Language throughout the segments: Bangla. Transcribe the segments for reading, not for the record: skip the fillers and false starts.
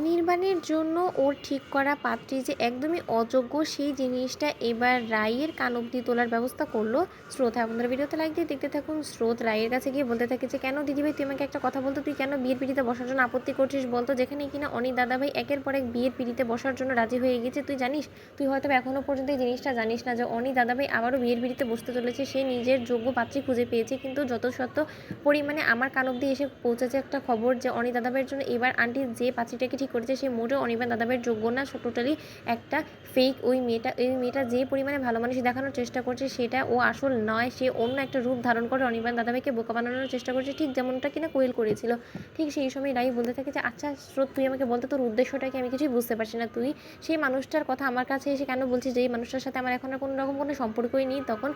অনির্বাণের জন্য ওর ঠিক করা পাত্রী যে একদমই অযোগ্য সেই জিনিসটা এবার রাইয়ের কান অবধি তোলার ব্যবস্থা করলো স্রোত। আপনাদের ভিডিওতে লাইক দিয়ে দেখতে থাকুন। স্রোত রাইয়ের কাছে গিয়ে বলতে থাকে যে কেন দিদিভাই তুই আমাকে একটা কথা বলতো, তুই কেন বিয়ের পিড়িতে বসার জন্য আপত্তি করছিস বলতো, যেখানে কিনা অনির দাদাভাই একের পর এক বিয়ের পিড়িতে বসার জন্য রাজি হয়ে গেছে। তুই জানিস, তুই হয়তো এখনো পর্যন্ত এই জিনিসটা জানিস না যে অনির দাদাভাই আবারও বিয়ের পিড়িতে বসতে চলেছে। সে নিজের যোগ্য পাত্রী খুঁজে পেয়েছে, কিন্তু যত সত্য পরিমাণে আমার কান অবধি এসে পৌঁছেছে একটা খবর যে অনির দাদাভাইয়ের জন্য এবার আন্টি যে পাত্রীটাকে ঠিক করেছে সে মোটেও অনির্বাণ দাদাভাইয়ের যোগ্য না, টোটালি একটা ফেক। ওই মেয়েটা যে পরিমাণে ভালো মানুষ দেখানোর চেষ্টা করছে সেটা ও আসল নয়, সে অন্য একটা রূপ ধারণ করে অনির্বাণ দাদাভাইকে বোকা বানানোর চেষ্টা করছে, ঠিক যেমনটা কিনা কোয়েল করেছিল। ঠিক সেই সময় রাই বলতে থাকে যে আচ্ছা স্রোত, তুই আমাকে বলতে তোর উদ্দেশ্যটা কি, আমি কিছুই বুঝতে পারছি না। তুই সেই মানুষটার কথা আমার কাছে এসে কেন বলছিস যে এই মানুষটার সাথে আমার এখন আর কোনো রকম কোনো সম্পর্কই নেই। তখন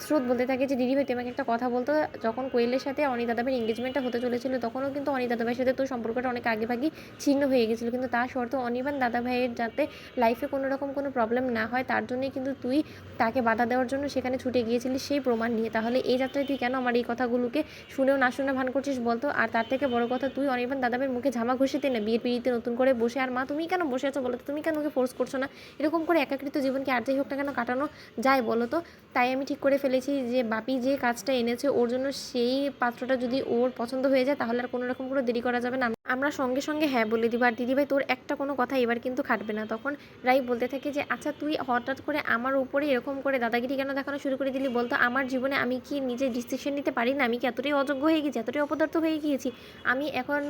স্রোত বলতে থাকে যে দিদিভাই তুই আমাকে একটা কথা বলতো, যখন কোয়েলের সাথে অনিক দাদাভাইয়ের এঙ্গেজমেন্টটা হতে চলেছিল তখনও কিন্তু অনিক দাদাভাইয়ের সাথে তোর সম্পর্কটা অনেক আগেভাগেই ছিন্ন হয়ে গেছিলো, কিন্তু তা সত্ত্বেও অনির্বাণ দাদাভাইয়ের যাতে লাইফে কোনো রকম কোনো প্রবলেম না হয় তার জন্যই কিন্তু তুই তাকে বাধা দেওয়ার জন্য সেখানে ছুটে গিয়েছিলিস সেই প্রমাণ নিয়ে। তাহলে এই যাত্রায় তুই কেন আমার এই কথাগুলোকে শুনেও না শুনে ভান করছিস বলতো? আর তার থেকে বড় কথা, তুই অনির্বাণ দাদাভাইয়ের মুখে ঝামা ঘষিতে না বিয়ের পিড়িতে নতুন করে বসে। আর মা তুমি কেন বসে আছো বলো তো, তুমি কেন ওকে ফোর্স করছো না? এরকম করে একাকৃত জীবনকে আর যাই হোক না কেন কাটানো যায় বলো তো? তাই আমি ঠিক করে ফেলেছি যে বাপি যে কাজটা এনেছে ওর জন্য সেই পাত্রটা যদি ওর পছন্দ হয়ে যায় তাহলে আর কোনো রকম করে দেরি করা যাবে না, আমরা সঙ্গে সঙ্গে হ্যাঁ বলে দিব। আর দিদিভাই তোর একটা কোনো কথা এবার কিন্তু খাটবে না। তখন রাই বলতে থাকে যে আচ্ছা তুই হঠাৎ করে আমার উপরে এরকম করে দাদাগিরি কেন দেখানো শুরু করে দিলি বলতো? আমার জীবনে আমি কি নিজে ডিসিশন নিতে পারি না? আমি কি এতটাই অযোগ্য হয়ে গেছি, এতটাই অপদার্থ হয়ে গিয়েছি? আমি এখন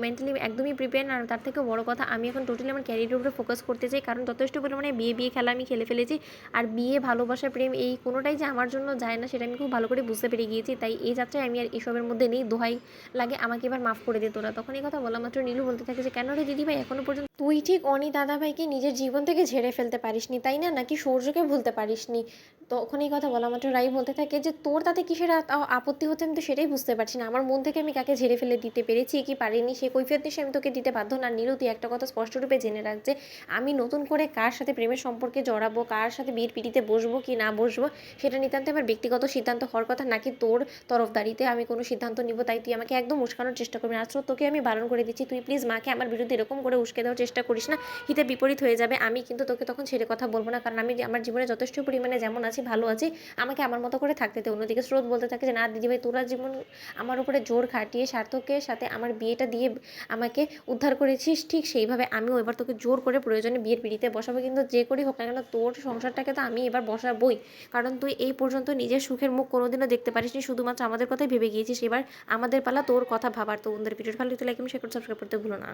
মেন্টালি একদমই প্রিপেয়ার না। তার থেকেও বড় কথা, আমি এখন টোটালি আমার ক্যারিয়ারের উপরে ফোকাস করতে চাই, কারণ যথেষ্ট পরিমাণে বিয়ে বিয়ে খেলা আমি খেলে ফেলেছি। আর বিয়ে, ভালোবাসা, প্রেম এই কোনোটাই যে আমার জন্য যায় না সেটা আমি খুব ভালো করে বুঝতে পেরে গিয়েছি। তাই এই যাত্রায় আমি আর এসবের মধ্যে নেই, দোহাই লাগে আমাকে এবার মাফ করে দে তোরা। তখন এই কথা বলা মাত্র নীলু বলতে থাকে যে কেন রে দিদিভাই, এখনো পর্যন্ত তুই ঠিক অনি দাদাভাইকে নিজের জীবন থেকে ঝেড়ে ফেলতে পারিসনি তাই না, নাকি সূর্যকে ভুলতে পারিসনি? তখন এই কথা বলা মাত্র রাই বলতে থাকে যে তোর তাতে কিসের আপত্তি হচ্ছে আমি তো সেটাই বুঝতে পারছি না। আমার মন থেকে আমি কাকে ঝেড়ে ফেলে দিতে পেরেছি কি পারিনি সে কৈফিয়ত নিশ্চয়ই আমি তোকে দিতে বাধ্য না। নীলু তুই একটা কথা স্পষ্টরূপে জেনে রাখ যে আমি নতুন করে কার সাথে প্রেমের সম্পর্কে জড়াবো, কার সাথে বিয়ের পিড়িতে বসবো কি না বসবো সেটা নিতান্ত আমার ব্যক্তিগত সিদ্ধান্ত হওয়ার কথা, নাকি তোর তরফদারিতে আমি কোনো সিদ্ধান্ত নিব। তাই তুই আমাকে একদম উস্কানোর চেষ্টা করবি না। আজ তোকে আমি বারণ করে দিচ্ছি, তুই প্লিজ মাকে আমার বিরুদ্ধে এরকম করে উস্কে দেওয়ার চেষ্টা করিস না, হিতে বিপরীত হয়ে যাবে। আমি কিন্তু তোকে তখন ছেড়ে কথা বলবো না, কারণ আমি আমার জীবনে যথেষ্ট পরিমাণে যেমন আছি ভালো আছি, আমাকে আমার মতো করে থাকতে দে। অন্যদিকে স্রোত বলতে থাকে যে না দিদিভাই, তোরা জীবন আমার উপরে জোর খাটিয়ে সার্থকের সাথে আমার বিয়েটা দিয়ে আমাকে উদ্ধার করেছিস, ঠিক সেইভাবে আমিও এবার তোকে জোর করে প্রয়োজনে বিয়ের পিড়িতে বসাবো। কিন্তু যে করি হোক না কেন তোর সংসারটাকে তো আমি এবার বসাবই, কারণ তুই এই পর্যন্ত নিজের সুখের মুখ কোনোদিনও দেখতে পারিসনি, শুধুমাত্র আমাদের কথাই ভেবে গিয়েছিস। এবার আমাদের পালা তোর কথা ভাবার। তো বন্ধুদের ভিডিওটা ভালো লাগলে লাইক এবং শেয়ার করে সাবস্ক্রাইব করতে ভুলো না।